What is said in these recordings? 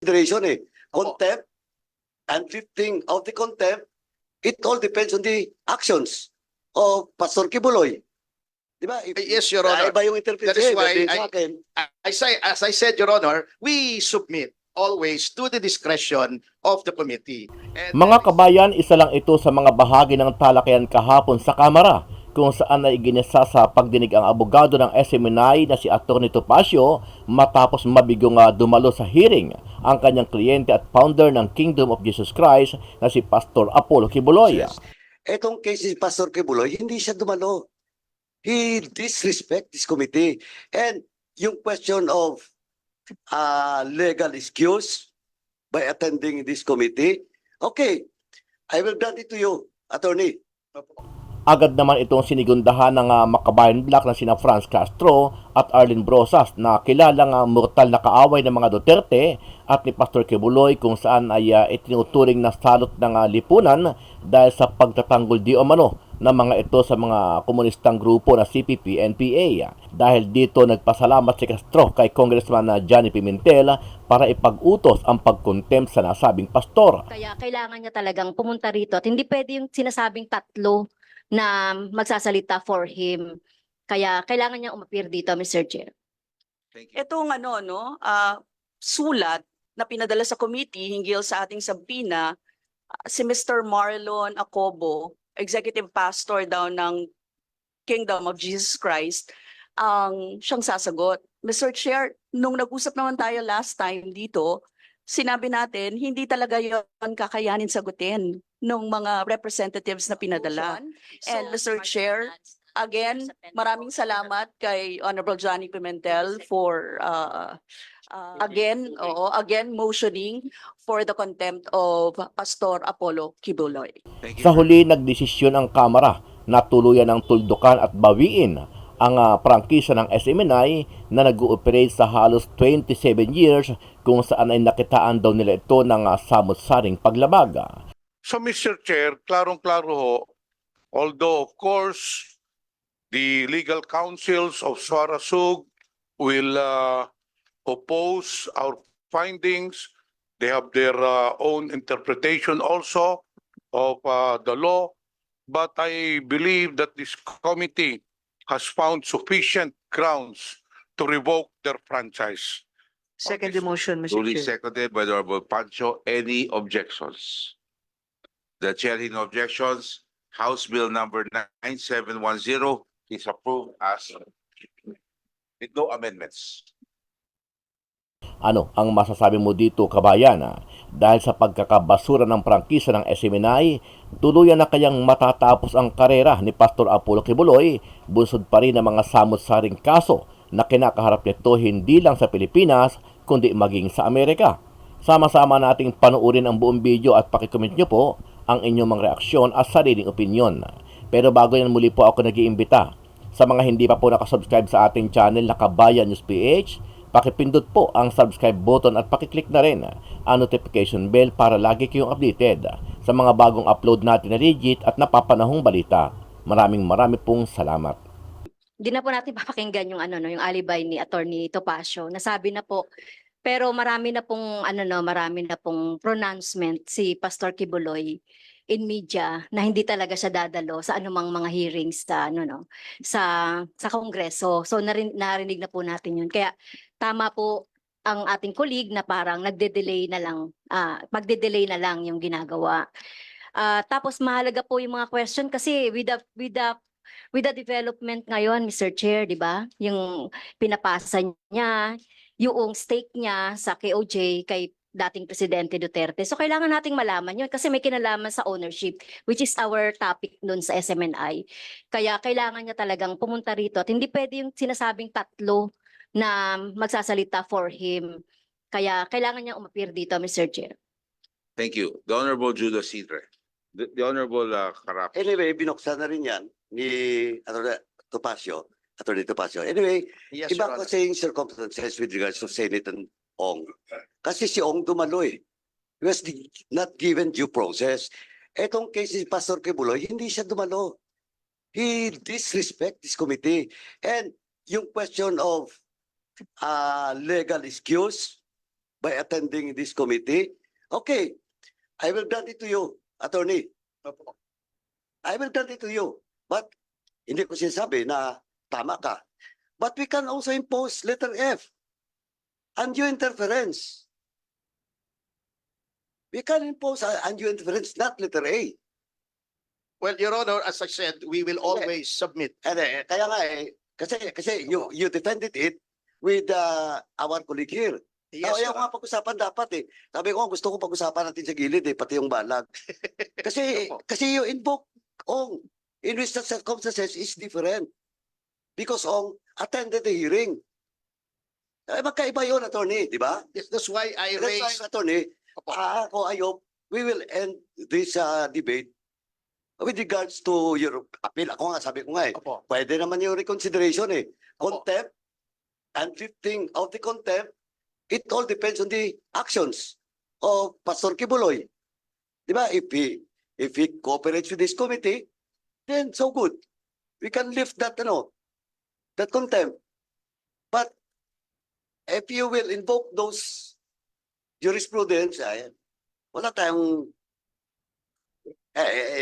consideration eh. Contempt and lifting of the contempt, it all depends on the actions of Pastor Quiboloy. Di ba? Yes, Your Honor. Iba yung That is interpretation. why Sa akin, as I said, Your Honor, we submit always to the discretion of the committee. And Mga kabayan, isa lang ito sa mga bahagi ng talakayan kahapon sa Kamara kung saan ay ginisa sa pagdinig ang abogado ng SMNI na si Atty. Topacio matapos mabigong dumalo sa hearing ang kanyang kliyente at founder ng Kingdom of Jesus Christ na si Pastor Apollo Quiboloy. etong case ni Pastor Quiboloy, hindi siya dumalo. He disrespect this committee. And yung question of legal excuse by attending this committee, okay, I will grant it to you, Attorney. Agad naman itong sinigundahan ng makabayan black na sina Franz Castro at Arlene Brosas na kilalang mortal na kaaway ng mga Duterte at ni Pastor Quiboloy kung saan ay itinuturing na salot ng lipunan dahil sa pagtatanggol di umano ng mga ito sa mga komunistang grupo na CPP, NPA. Dahil dito nagpasalamat si Castro kay Congressman Johnny Pimentel para ipag-utos ang pagkontempt sa nasabing pastor. Kaya kailangan niya talagang pumunta rito at hindi pwede yung sinasabing tatlo na magsasalita for him. Kaya kailangan niya umapir dito, Mr. Chair. Itong sulat na pinadala sa committee hinggil sa ating sabina, si Mr. Marlon Acobo, executive pastor daw ng Kingdom of Jesus Christ, ang siyang sasagot. Mr. Chair, nung nag-usap naman tayo last time dito, sinabi natin hindi talaga yon kakayanin sagutin ng mga representatives na pinadala. And Mr. Chair, again, maraming salamat kay Honorable Johnny Pimentel for again motioning for the contempt of Pastor Apollo Quiboloy. Sa huli, nagdesisyon ang Kamara na tuluyan ng tuldukan at bawiin ang prangkisa ng SMNI na nag-ooperate sa halos 27 years kung saan ay nakitaan daw nila ito ng samot-saring paglabag. So Mr. Chair, klarong-klaro ho, although of course the legal counsels of SARA SUG will oppose our findings, they have their own interpretation also of the law, but I believe that this committee has found sufficient grounds to revoke their franchise. Second the motion, Mr. Duly Chair. seconded by the Honorable Pancho. Any objections? The chair in objections. House Bill number 9710 is approved as with no amendments. Ano ang masasabi mo dito, kabayan? Dahil sa pagkakabasura ng prangkisa ng SMNI, tuluyan na kayang matatapos ang karera ni Pastor Apollo Quiboloy, bunsod pa rin ang mga samot-saring kaso na kinakaharap nito hindi lang sa Pilipinas, kundi maging sa Amerika. Sama-sama nating panuorin ang buong video at pakicomment nyo po ang inyong mga reaksyon at sariling opinyon. Pero bago yan, muli po ako nag-iimbita sa mga hindi pa po nakasubscribe sa ating channel na Kabayan News PH, pakipindot po ang subscribe button at pakiclick na rin ang notification bell para lagi kayong updated sa mga bagong upload natin na legit at napapanahong balita. Maraming pong salamat. Hindi na po natin papakinggan yung yung alibay ni Atty. Topacio. Nasabi na po. Pero marami na pong pronouncement si Pastor Quiboloy in media na hindi talaga siya dadalo sa anumang mga hearings sa Kongreso. So narinig na po natin yun. Kaya tama po ang ating colleague na parang magde-delay na lang yung ginagawa. Tapos mahalaga po yung mga question kasi with the development ngayon, Mr. Chair, di ba? Yung pinapasa niya, yung stake niya sa KOJ kay dating Presidente Duterte. So kailangan nating malaman yun kasi may kinalaman sa ownership, which is our topic nun sa SMNI. Kaya kailangan niya talagang pumunta rito at hindi pwede yung sinasabing tatlo na magsasalita for him. Kaya kailangan niya umapir dito, Mr. Chair. Thank you. The Honorable Judas Sidre. The Honorable Karap. Anyway, binuksan na rin yan ni Atty. Topacio. Anyway, Yes, iba Your Honor. kasi yung circumstances with regards to Senate and Ong. Kasi si Ong dumalo eh. He was not given due process. Etong case ni Pastor Quiboloy, hindi siya dumalo. He disrespect this committee. And yung question of legal excuse by attending this committee. Okay, I will grant it to you, attorney. I will grant it to you. But hindi ko sinasabi na tama ka. But we can also impose letter F. Undue interference. We can impose undue interference, not letter A. Well, Your Honor, as I said, we will always submit. Kaya nga kasi you defended it with our colleague here. Yes, Ayaw Your nga pag-usapan dapat eh. Sabi ko, gusto ko pag-usapan natin sa gilid eh, pati yung balag. Kasi you invoke Ong. In which the circumstances is different. Because Ong attended the hearing. Magkaiba yun, attorney, di ba? Yes, that's why I That's why, raised. attorney, ako ayop, we will end this debate with regards to your appeal. Ako nga, sabi ko nga eh, Opo. pwede naman yung reconsideration eh. Opo. Contempt and lifting of the contempt, it all depends on the actions of Pastor Quiboloy. Di ba? If he cooperates with this committee, then so good. We can lift that, that contempt. But if you will invoke those jurisprudence, wala tayong,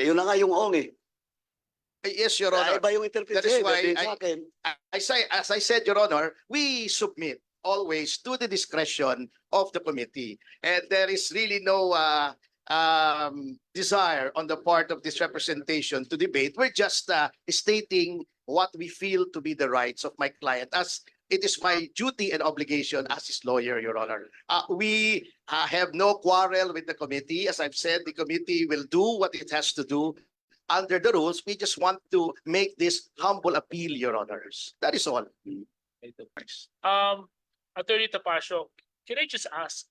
yun na nga yung Ong eh. Yes, Your Honor. Iba yung interpretation. That is why sa akin. As I said, Your Honor, we submit always to the discretion of the committee. And there is really no desire on the part of this representation to debate. We're just stating what we feel to be the rights of my client, as it is my duty and obligation as his lawyer, Your Honor. We have no quarrel with the committee. As I've said, the committee will do what it has to do under the rules. We just want to make this humble appeal, Your Honors. That is all. Attorney Tapasio, can I just ask,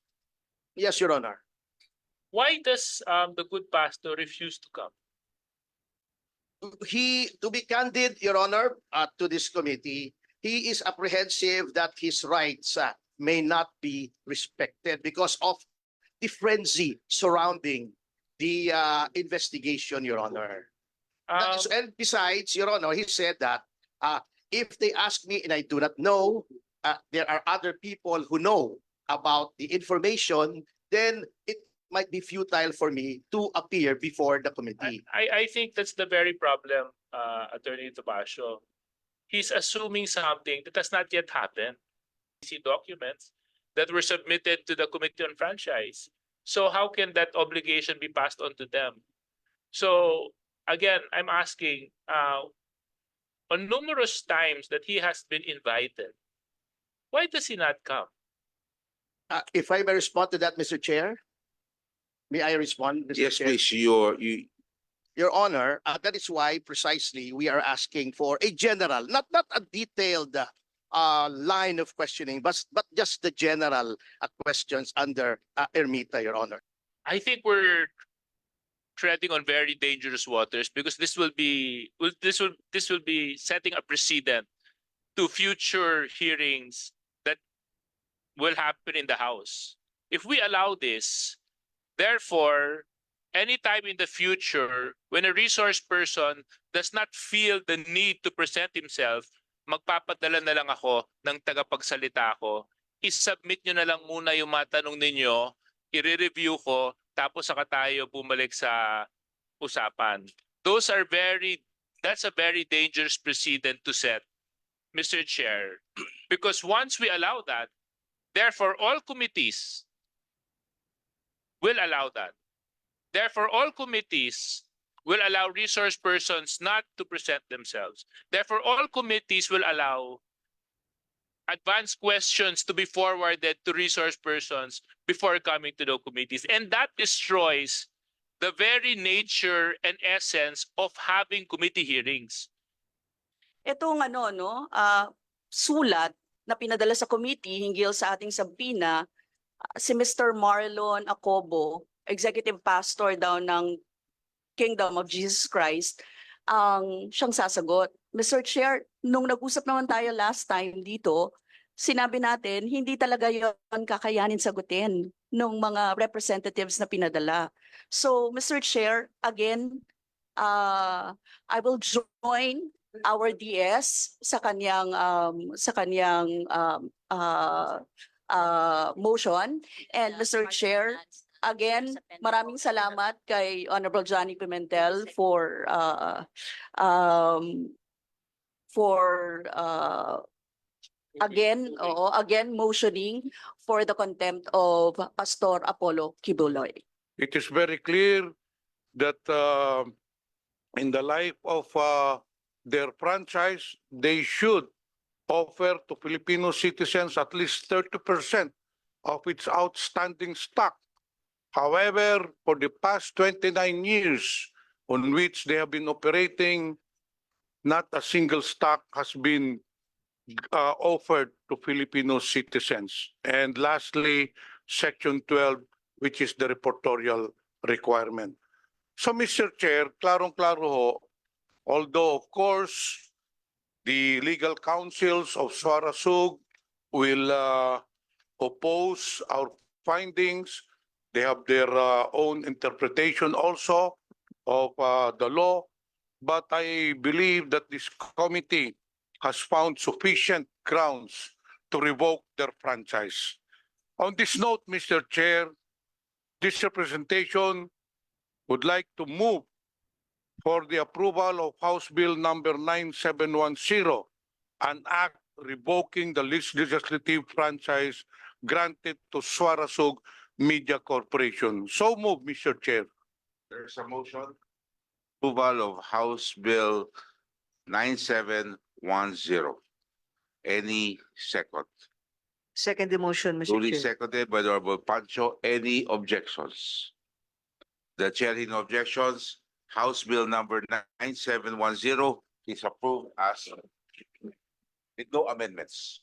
Yes, Your Honor. why does the good pastor refuse to come? To be candid, Your Honor, to this committee, he is apprehensive that his rights may not be respected because of the frenzy surrounding the investigation, Your Honor. And besides, Your Honor, he said that if they ask me and I do not know, there are other people who know about the information, then it might be futile for me to appear before the committee. I think that's the very problem, Attorney Tapasio. He's assuming something that has not yet happened. See documents that were submitted to the Committee on Franchise. So how can that obligation be passed on to them? So again, I'm asking, on numerous times that he has been invited, why does he not come? If I may respond to that, Mr. Chair? May I respond, Mr. Yes, Chair? please, Your Honor, that is why precisely we are asking for a general, not a detailed line of questioning, but just the general questions under Ermita, Your Honor. I think we're treading on very dangerous waters because this will be setting a precedent to future hearings that will happen in the House. If we allow this, therefore, anytime in the future when a resource person does not feel the need to present himself, magpapadala na lang ako ng tagapagsalita ko, isubmit nyo na lang muna yung mga tanong ninyo, i-review ko, tapos saka tayo bumalik sa usapan. That's a very dangerous precedent to set, Mr. Chair. Because once we allow that, therefore all committees will allow that. Therefore, all committees will allow resource persons not to present themselves. Therefore, all committees will allow advanced questions to be forwarded to resource persons before coming to the committees. And that destroys the very nature and essence of having committee hearings. Itong sulat na pinadala sa committee hinggil sa ating sabina, si Mr. Marlon Acobo, executive pastor daw ng Kingdom of Jesus Christ, ang siyang sasagot. Mr. Chair, nung nag-usap naman tayo last time dito, sinabi natin hindi talaga yon kakayanin sagutin ng mga representatives na pinadala. So, Mr. Chair, again, I will join our DS sa kanyang motion. And Mr. Chair, again, maraming salamat kay Honorable Johnny Pimentel for again motioning for the contempt of Pastor Apollo Quiboloy. It is very clear that in the life of their franchise, they should offer to Filipino citizens at least 30% of its outstanding stock. However, for the past 29 years on which they have been operating, not a single stock has been offered to Filipino citizens. And lastly, Section 12, which is the reportorial requirement. So, Mr. Chair, klarong-klaro ho, although of course, the legal counsels of SARA SUG will oppose our findings. They have their own interpretation also of the law. But I believe that this committee has found sufficient grounds to revoke their franchise. On this note, Mr. Chair, this representation would like to move for the approval of House Bill number 9710, an act revoking the legislative franchise granted to Suarasug Media Corporation. So move, Mr. Chair. There's a motion. Approval of House Bill 9710. Any second? Second the motion, Mr. Duly Chair. seconded by the Honorable Pancho. Any objections? The chair in objections, House Bill number 9710 is approved as with no amendments.